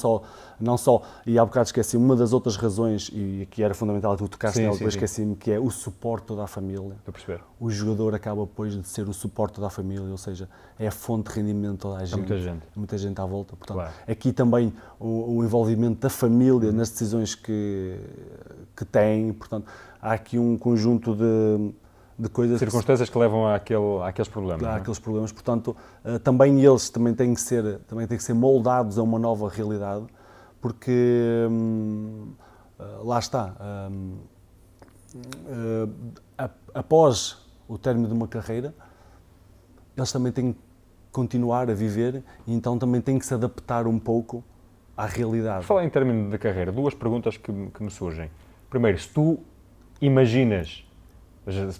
B: só, e há bocado esqueci, uma das outras razões, e que era fundamental, tu tocaste nela, depois esqueci-me, que é o suporte da família.
A: Estou a perceber.
B: O jogador acaba depois de ser o suporte da família, ou seja, é a fonte de rendimento da gente. Muita gente à volta. Portanto,
A: claro.
B: Aqui também o envolvimento da família nas decisões que tem, portanto, há aqui um conjunto de coisas...
A: Circunstâncias que levam àqueles problemas.
B: Àqueles problemas, portanto, também eles têm que ser moldados a uma nova realidade, porque lá está, após o término de uma carreira, eles também têm que continuar a viver e então também têm que se adaptar um pouco à realidade.
A: Falar em término de carreira, 2 perguntas que me surgem. Primeiro, se tu imaginas,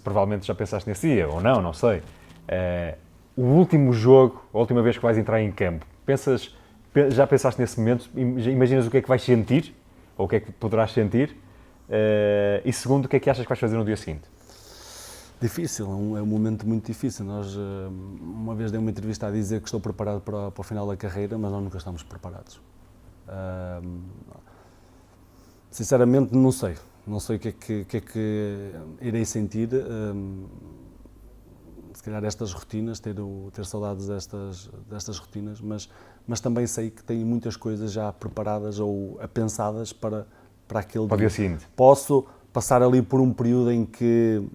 A: provavelmente já pensaste nesse dia, ou não sei, o último jogo, a última vez que vais entrar em campo, já pensaste nesse momento, imaginas o que é que vais sentir, ou o que é que poderás sentir, e segundo, o que é que achas que vais fazer no dia seguinte?
B: Difícil, é um momento muito difícil. Nós, uma vez dei uma entrevista a dizer que estou preparado para o final da carreira, mas nós nunca estamos preparados. Sinceramente, não sei. Não sei o que é que irei sentir. Se calhar estas rotinas, ter saudades destas rotinas, mas também sei que tenho muitas coisas já preparadas ou pensadas para aquele
A: dia seguinte.
B: Posso passar ali por um período em que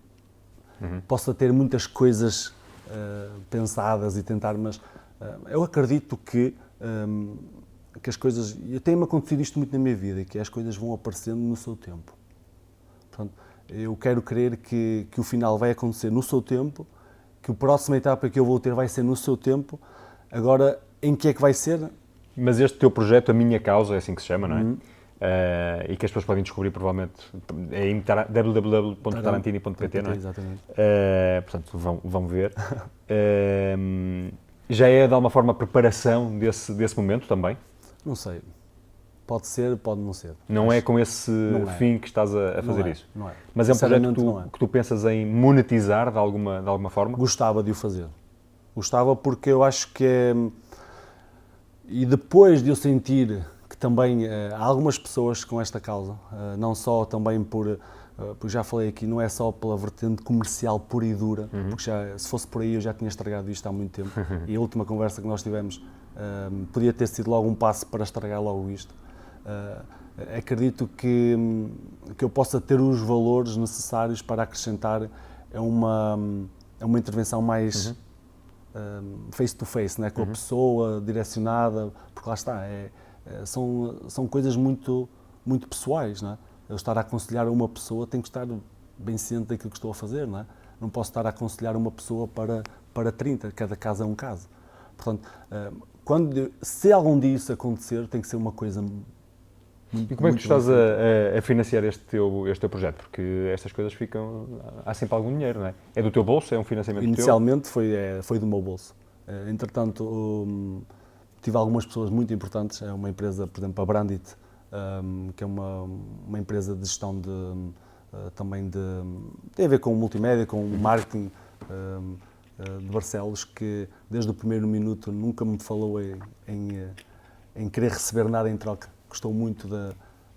B: possa ter muitas coisas pensadas e tentar, mas eu acredito que as coisas, e tem-me acontecido isto muito na minha vida, que as coisas vão aparecendo no seu tempo. Portanto, eu quero crer que o final vai acontecer no seu tempo, que a próxima etapa que eu vou ter vai ser no seu tempo. Agora, em que é que vai ser?
A: Mas este teu projeto, A Minha Causa, é assim que se chama, não é? E que as pessoas podem descobrir, provavelmente, em www.tarantini.pt, não é?
B: Exatamente.
A: Portanto, vão ver. Já é, de alguma forma, a preparação desse momento também?
B: Não sei. Pode ser, pode não ser.
A: Não é com esse fim que estás a fazer isso?
B: Não é.
A: Mas é um projeto que tu pensas em monetizar de alguma forma?
B: Gostava de o fazer. Gostava porque eu acho que é... E depois de eu sentir que também há algumas pessoas com esta causa, não só também porque já falei aqui, não é só pela vertente comercial pura e dura, porque se fosse por aí eu já tinha estragado isto há muito tempo. E a última conversa que nós tivemos podia ter sido logo um passo para estragar logo isto. Acredito que eu possa ter os valores necessários para acrescentar a uma intervenção mais face-to-face, né? Com a pessoa, direcionada, porque lá está, são coisas muito, muito pessoais, não é? Eu estar a aconselhar uma pessoa, tenho que estar bem ciente daquilo que estou a fazer, não é? Não posso estar a aconselhar uma pessoa para 30, cada caso é um caso. Portanto, se algum dia isso acontecer, tem que ser uma coisa muito.
A: E como é que tu estás a financiar este teu projeto? Porque estas coisas ficam... Há sempre algum dinheiro, não é? É do teu bolso? É um financiamento
B: Inicialmente foi do meu bolso. Entretanto, tive algumas pessoas muito importantes. É uma empresa, por exemplo, a Brandit, que é uma empresa de gestão também tem a ver com multimédia, com marketing de Barcelos, que desde o primeiro minuto nunca me falou em querer receber nada em troca. Gostou muito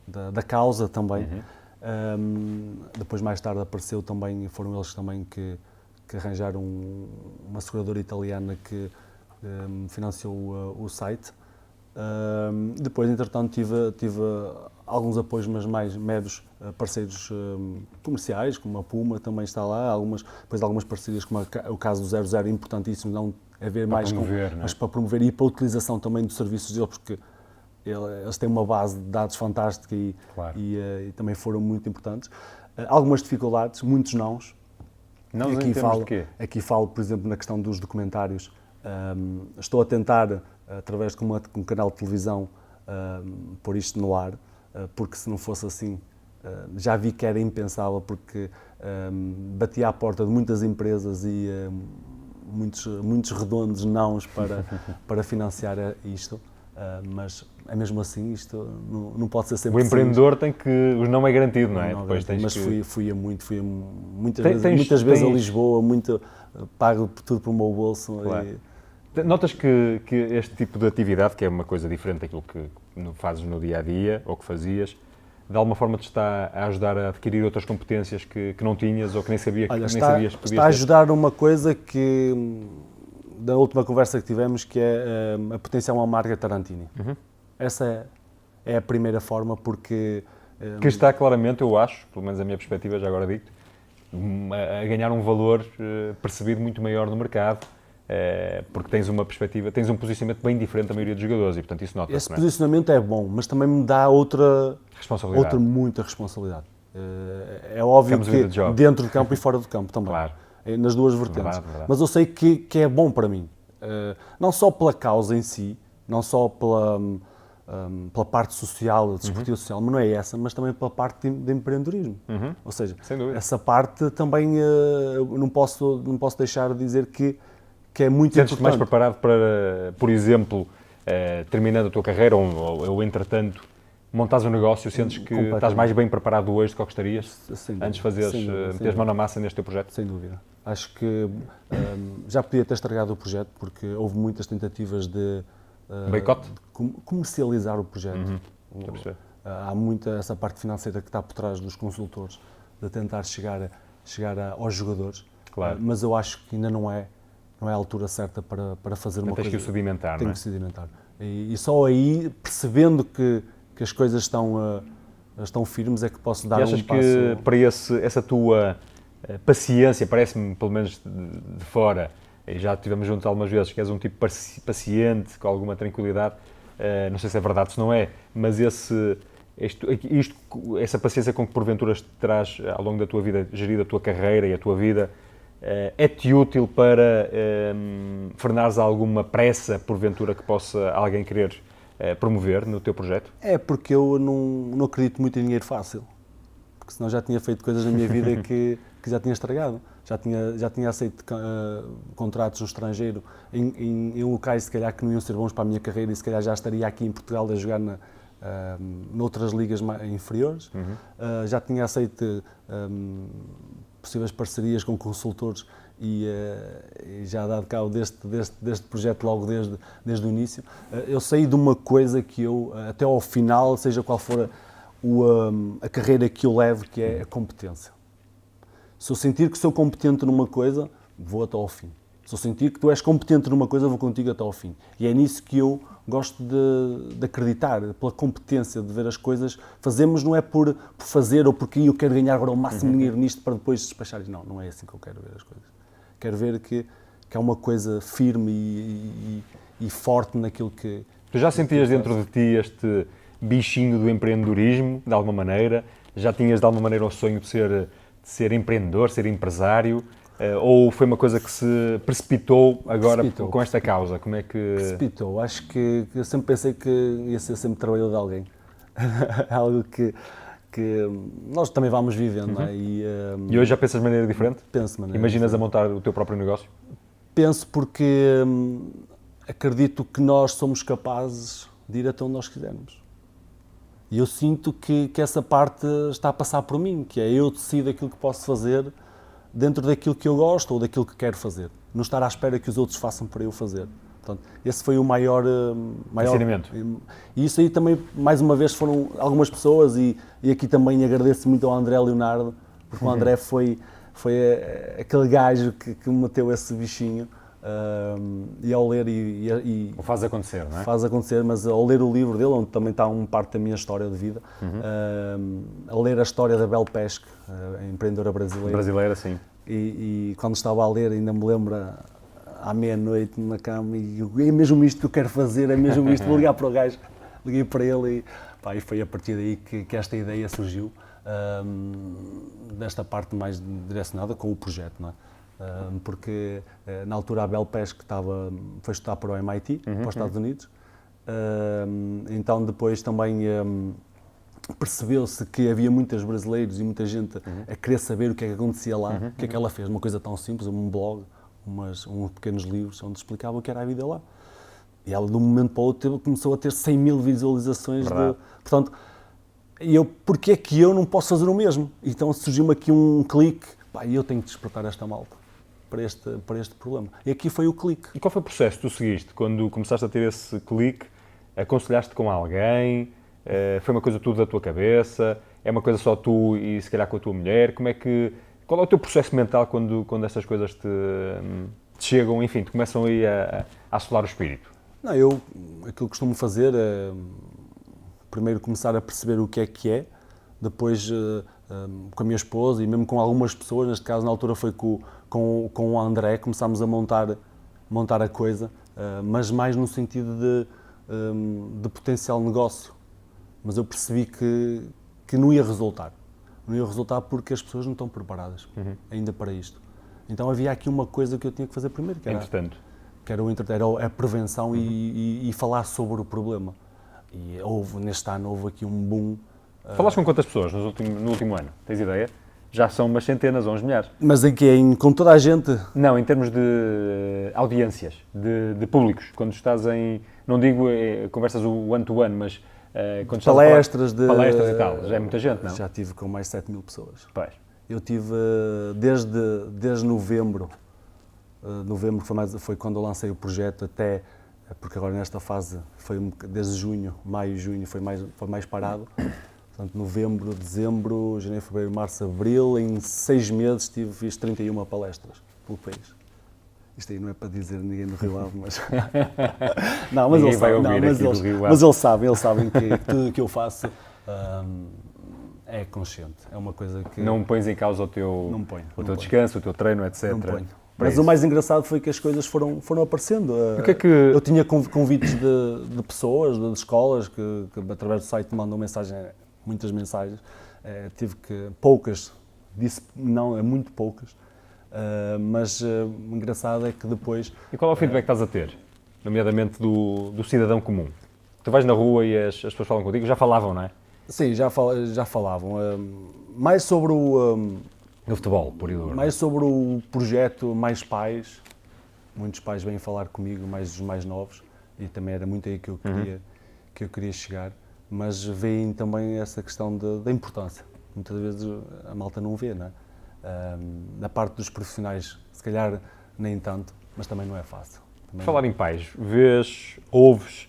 B: da causa também. Depois, mais tarde, apareceu também, foram eles também que arranjaram uma seguradora italiana que financiou o site. Depois, entretanto, tive alguns apoios, mas mais meros parceiros comerciais, como a Puma também está lá, depois algumas parcerias, como o caso do 00, importantíssimo, não haver mais
A: promover,
B: mas para promover e para a utilização também dos serviços deles, porque eles têm uma base de dados fantástica
A: claro.
B: e também foram muito importantes. Algumas dificuldades, muitos nãos.
A: Não, de quê?
B: Aqui falo, por exemplo, na questão dos documentários. Estou a tentar, através de um canal de televisão, pôr isto no ar, porque se não fosse assim, já vi que era impensável, porque bati à porta de muitas empresas e muitos redondos nãos para financiar isto. Mas é mesmo assim, isto não pode ser sempre.
A: O empreendedor tem que. O não é garantido, não é?
B: Não,
A: depois tens
B: mas
A: que...
B: fui muitas vezes a Lisboa, pago tudo pelo meu bolso.
A: Claro. Notas que este tipo de atividade, que é uma coisa diferente daquilo que fazes no dia a dia ou que fazias, de alguma forma te está a ajudar a adquirir outras competências que não tinhas ou que nem sabias que podias ter?
B: Está a ajudar uma coisa que, da última conversa que tivemos, que é a potenciar uma marca Tarantini. Essa é a primeira forma, porque...
A: Que está claramente, eu acho, pelo menos a minha perspectiva, já agora digo, a ganhar um valor percebido muito maior no mercado, porque tens uma perspectiva, tens um posicionamento bem diferente da maioria dos jogadores e, portanto, isso nota-se.
B: Esse posicionamento é bom, mas também me dá muita responsabilidade. É óbvio que dentro do campo e fora do campo também.
A: Claro.
B: Nas duas vertentes.
A: Verdade.
B: Mas eu sei que é bom para mim. Não só pela causa em si, não só pela parte social, desportiva social, mas não é essa, mas também pela parte de empreendedorismo. Ou seja, essa parte também não posso deixar de dizer que é muito importante.
A: Sentes-te mais preparado para, por exemplo, terminando a tua carreira ou entretanto, montares um negócio, sentes que estás mais bem preparado hoje do que gostarias antes de fazeres, meteres mão na massa neste teu projeto?
B: Sem dúvida. Acho que já podia ter estragado o projeto, porque houve muitas tentativas de
A: boicote?
B: Comercializar o projeto. Há muita essa parte financeira que está por trás dos consultores, de tentar chegar aos jogadores.
A: Claro.
B: Mas eu acho que ainda não é a altura certa para fazer uma coisa.
A: Tens que o sedimentar, não é?
B: Tem que sedimentar. E só aí, percebendo que as coisas estão firmes, é que posso dar um passo.
A: E achas que para essa tua paciência, parece-me, pelo menos de fora, e já estivemos juntos algumas vezes, que és um tipo paciente, com alguma tranquilidade, não sei se é verdade, se não é, mas essa paciência com que porventura te traz ao longo da tua vida, gerir a tua carreira e a tua vida, é-te útil para frenares alguma pressa, porventura, que possa alguém querer promover no teu projeto?
B: É porque eu não acredito muito em dinheiro fácil, porque senão já tinha feito coisas na minha vida que já tinha estragado. Já tinha aceito contratos no estrangeiro em locais, se calhar, que não iam ser bons para a minha carreira e se calhar já estaria aqui em Portugal a jogar noutras ligas inferiores. Já tinha aceito possíveis parcerias com consultores e já dado cabo deste projeto logo desde o início. Eu saí de uma coisa que eu, até ao final, seja qual for a carreira que eu levo, que é a competência. Se eu sentir que sou competente numa coisa, vou até ao fim. Se eu sentir que tu és competente numa coisa, vou contigo até ao fim. E é nisso que eu gosto de acreditar, pela competência, de ver as coisas. Fazemos não é por fazer ou porque eu quero ganhar agora o máximo dinheiro nisto para depois despachar. Não é assim que eu quero ver as coisas. Quero ver que há uma coisa firme e forte naquilo que...
A: Tu já sentias dentro de ti este bichinho do empreendedorismo, de alguma maneira? Já tinhas de alguma maneira o sonho de ser empreendedor, ser empresário? Ou foi uma coisa que se precipitou agora com esta causa? Como é que...
B: Precipitou. Acho que eu sempre pensei que ia ser sempre trabalho de alguém. Algo que nós também vamos vivendo, não é?
A: E hoje já pensas de maneira diferente?
B: Penso de maneira
A: Imaginas
B: diferente.
A: a montar o teu próprio negócio?
B: Penso porque acredito que nós somos capazes de ir até onde nós quisermos. E eu sinto que essa parte está a passar por mim, que é eu decido aquilo que posso fazer dentro daquilo que eu gosto ou daquilo que quero fazer. Não estar à espera que os outros façam para eu fazer. Portanto, esse foi o maior
A: ensinamento.
B: E isso aí também, mais uma vez, foram algumas pessoas e aqui também agradeço muito ao André Leonardo, porque o André foi aquele gajo que me meteu esse bichinho. E ao ler
A: O faz acontecer, não é?
B: Faz acontecer, mas ao ler o livro dele, onde também está uma parte da minha história de vida, a ler a história da Bel Pesque, a empreendedora brasileira.
A: Brasileira, sim.
B: E quando estava a ler, ainda me lembro à meia-noite na cama, e é mesmo isto que eu quero fazer, é mesmo isto, vou ligar para o gajo, liguei para ele e foi a partir daí que esta ideia surgiu, desta parte mais direcionada com o projeto, não é? Porque na altura a Bel Pesque foi estudar para o MIT, para os Estados Unidos, então depois também percebeu-se que havia muitos brasileiros e muita gente a querer saber o que é que acontecia lá, o que é que ela fez, uma coisa tão simples, um blog, uns pequenos livros onde explicava o que era a vida lá. E ela de um momento para o outro começou a ter 100 mil visualizações, portanto, porque é que eu não posso fazer o mesmo? Então surgiu-me aqui um clique, e eu tenho que despertar esta malta para este problema. E aqui foi o clique.
A: E qual foi o processo que tu seguiste? Quando começaste a ter esse clique, aconselhaste com alguém? Foi uma coisa tudo da tua cabeça? É uma coisa só tu e se calhar com a tua mulher? Qual é o teu processo mental quando essas coisas te chegam, enfim, te começam aí a assolar o espírito?
B: Não, aquilo que costumo fazer é primeiro começar a perceber o que é, depois com a minha esposa e mesmo com algumas pessoas, neste caso na altura foi com o André, começámos a montar a coisa, mas mais no sentido de potencial negócio. Mas eu percebi que não ia resultar. Não ia resultar porque as pessoas não estão preparadas ainda para isto. Então havia aqui uma coisa que eu tinha que fazer primeiro, que era a prevenção e falar sobre o problema. E neste ano houve aqui um boom.
A: Falaste com quantas pessoas no último ano? Tens ideia? Já são umas centenas ou uns milhares.
B: Mas em que? Com toda a gente?
A: Não, em termos de audiências, de públicos. Quando estás não digo conversas one-to-one, mas quando estás
B: palestras
A: palestras e tal, já é muita gente, não?
B: Já tive com mais de 7 mil pessoas.
A: Pois.
B: Eu tive desde novembro, foi quando eu lancei o projeto, até, porque agora nesta fase foi desde junho, maio, junho, foi mais parado. Portanto, novembro, dezembro, janeiro, fevereiro, março, abril, em 6 meses fiz 31 palestras pelo país. Isto aí não é para dizer ninguém do Rio Ave, mas... Não, mas eles sabem que tudo o que eu faço é consciente, é uma coisa que...
A: Não pões em causa o teu descanso, o teu treino, etc.
B: Não ponho. Mas o mais engraçado foi que as coisas foram aparecendo. Eu tinha convites de pessoas, de escolas, que através do site me mandam muitas mensagens. Tive poucas, disse não, muito poucas. Mas o engraçado é que depois...
A: E qual é o feedback que estás a ter, nomeadamente do cidadão comum? Tu vais na rua e as pessoas falam contigo, já falavam, não é?
B: Sim, já falavam. Mais sobre
A: no futebol, por exemplo.
B: Mais sobre o projeto Mais Pais. Muitos pais vêm falar comigo, mais os mais novos, e também era muito aí que eu queria chegar. Mas veem também essa questão da importância. Muitas vezes a malta não vê, não é? Na parte dos profissionais, se calhar nem tanto, mas também não é fácil.
A: Falar em pais, ouves,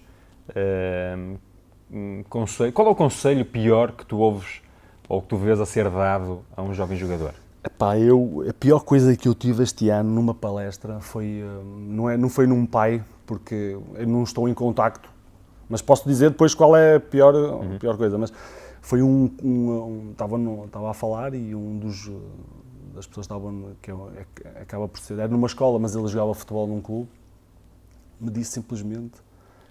A: qual é o conselho pior que tu ouves ou que tu vês a ser dado a um jovem jogador?
B: Epá, a pior coisa que eu tive este ano numa palestra foi, não foi num pai, porque eu não estou em contacto, mas posso dizer depois qual é a pior coisa, mas foi estava a falar e das pessoas que acaba por ser, era numa escola, mas ele jogava futebol num clube, me disse simplesmente: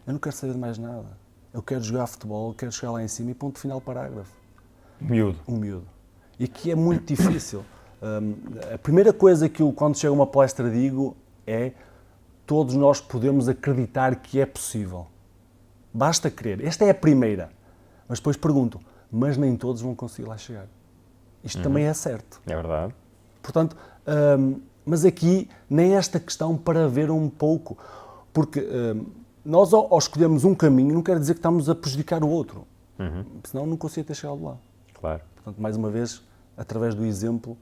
B: eu não quero saber de mais nada, eu quero jogar futebol, quero chegar lá em cima e ponto final, parágrafo.
A: Miúdo.
B: Um miúdo. E que é muito difícil. A primeira coisa que eu, quando chego a uma palestra, digo é: todos nós podemos acreditar que é possível. Basta crer. Esta é a primeira. Mas depois pergunto: mas nem todos vão conseguir lá chegar. Isto também é certo.
A: É verdade.
B: Portanto, mas aqui nem esta questão para ver um pouco, porque nós ao escolhermos um caminho não quer dizer que estamos a prejudicar o outro, senão não conseguia ter chegado lá.
A: Claro.
B: Portanto, mais uma vez, através do exemplo,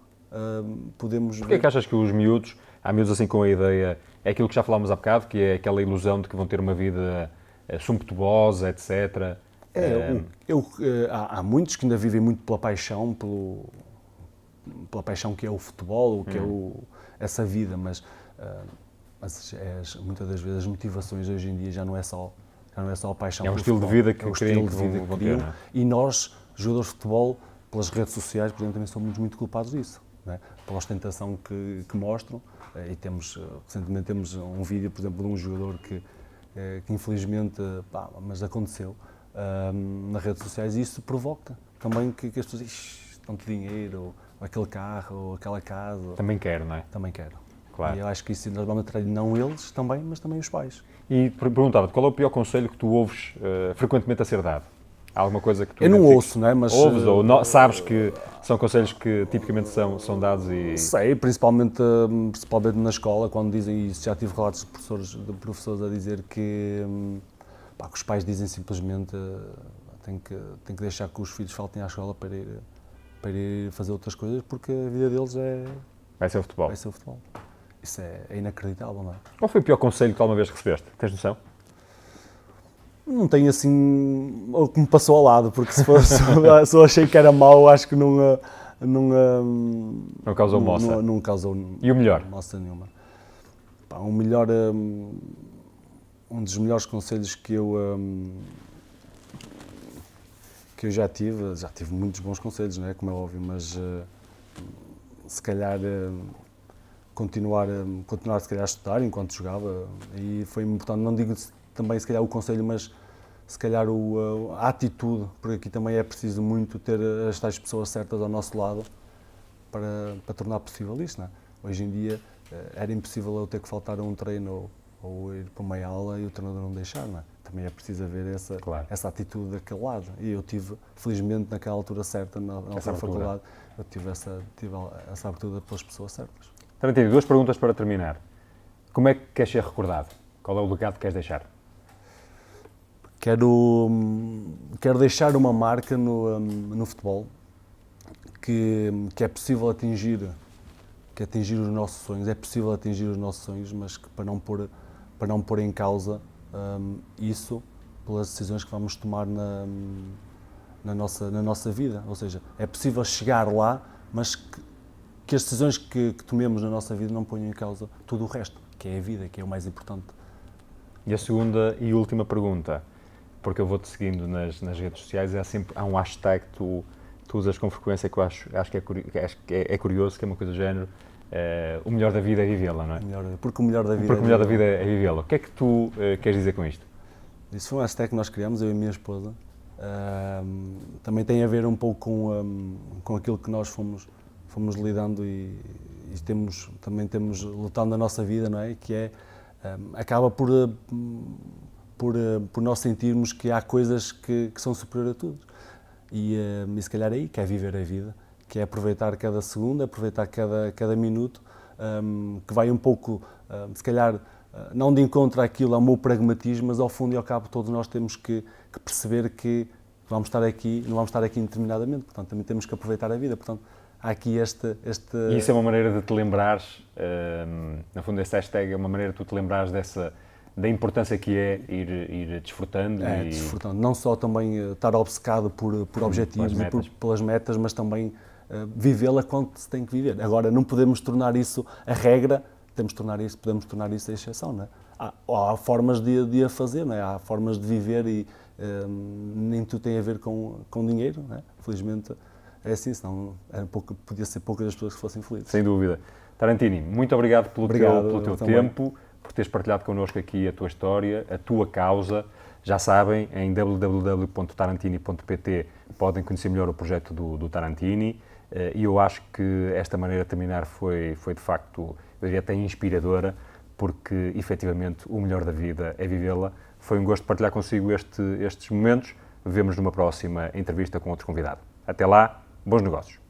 B: podemos
A: Porquê é que achas que os miúdos, há miúdos assim com a ideia, é aquilo que já falámos há bocado, que é aquela ilusão de que vão ter uma vida sumptuosa, etc.
B: Há muitos que ainda vivem muito pela paixão, pela paixão que é o futebol, que é essa vida, mas muitas das vezes as motivações hoje em dia já não é só a paixão.
A: É um
B: pelo
A: estilo de
B: futebol,
A: vida que
B: é um
A: creem
B: estilo
A: que
B: de vida
A: vão
B: que
A: ter,
B: criam.
A: não é?
B: E nós, jogadores de futebol, pelas redes sociais, por exemplo, também somos muito culpados disso, não é? Pela ostentação que mostram. E recentemente temos um vídeo, por exemplo, de um jogador que infelizmente, mas aconteceu nas redes sociais, e isso provoca também que as pessoas dizem tanto dinheiro, ou aquele carro, ou aquela casa.
A: Também quero, não é?
B: Também quero.
A: Claro.
B: E eu acho que isso normalmente atrai não eles também, mas também os pais.
A: E perguntava-te, qual é o pior conselho que tu ouves frequentemente a ser dado? Há alguma coisa que tu
B: Eu não
A: identifiques?
B: ouço, não é? Mas
A: Ouves ou sabes que são conselhos que tipicamente são dados e...
B: sei, principalmente na escola, quando dizem isso. Já tive relatos de professores a dizer que os pais dizem simplesmente tem que deixar que os filhos faltem à escola para ir fazer outras coisas, porque a vida deles
A: Vai ser o futebol.
B: vai ser o futebol. Isso é inacreditável, não é?
A: Qual foi o pior conselho que alguma vez recebeste? Tens noção?
B: Não tenho assim o que me passou ao lado, porque se eu achei que era mau, acho que não
A: causou moça.
B: Não causou
A: E o melhor?
B: moça nenhuma. Um dos melhores conselhos que eu já tive muitos bons conselhos, não é? Como é óbvio, mas se calhar continuar se calhar a estudar enquanto jogava, e foi importante, não digo também se calhar o conselho, mas se calhar a atitude, porque aqui também é preciso muito ter as tais pessoas certas ao nosso lado para tornar possível isso, não é? Hoje em dia era impossível eu ter que faltar a um treino ou ir para uma aula e o treinador não deixar, não é? Também é preciso haver essa atitude daquele lado, e eu tive, felizmente, naquela altura certa, na faculdade, eu tive essa abertura pelas pessoas certas.
A: Também tenho duas perguntas para terminar. Como é que queres ser recordado? Qual é o legado que queres deixar?
B: Quero deixar uma marca no futebol que é possível atingir os nossos sonhos. É possível atingir os nossos sonhos, mas que para não pôr em causa isso pelas decisões que vamos tomar na nossa vida. Ou seja, é possível chegar lá, mas que as decisões que tomemos na nossa vida não ponham em causa tudo o resto, que é a vida, que é o mais importante.
A: E a segunda e última pergunta, porque eu vou-te seguindo nas redes sociais, há um hashtag que tu usas com frequência que eu acho que é curioso, que é uma coisa do género, o melhor da vida é vivê-la, não é?
B: Porque o melhor da vida
A: é vivê-la. O que é que tu queres dizer com isto?
B: Isso foi um hashtag que nós criamos, eu e a minha esposa. Também tem a ver um pouco com aquilo que nós fomos lidando e também temos lutado na nossa vida, não é? Que é, acaba por nós sentirmos que há coisas que são superiores a tudo. E se calhar aí, que é viver a vida, que é aproveitar cada segundo, aproveitar cada minuto, que vai um pouco, se calhar, não de encontro àquilo, ao meu pragmatismo, mas ao fundo e ao cabo todos nós temos que perceber que não vamos estar aqui indeterminadamente, portanto também temos que aproveitar a vida, portanto há aqui este...
A: E isso é uma maneira de te lembrares, no fundo esse hashtag é uma maneira de tu te lembrares da importância que é ir desfrutando.
B: Desfrutando, não só também estar obcecado por objetivos e pelas metas, mas também vivê-la quando se tem que viver. Agora, não podemos tornar isso a regra, podemos tornar isso a exceção, não é? Há formas de a fazer, não é? Há formas de viver e nem tudo tem a ver com dinheiro, não é? Felizmente é assim, senão podia ser poucas as pessoas que fossem felizes.
A: Sem dúvida. Tarantini, muito obrigado pelo teu tempo, por teres partilhado connosco aqui a tua história, a tua causa. Já sabem, em www.tarantini.pt podem conhecer melhor o projeto do Tarantini, e eu acho que esta maneira de terminar foi de facto, eu diria até inspiradora, porque efetivamente o melhor da vida é vivê-la. Foi um gosto partilhar consigo estes momentos. Vemo-nos numa próxima entrevista com outro convidado. Até lá, bons negócios.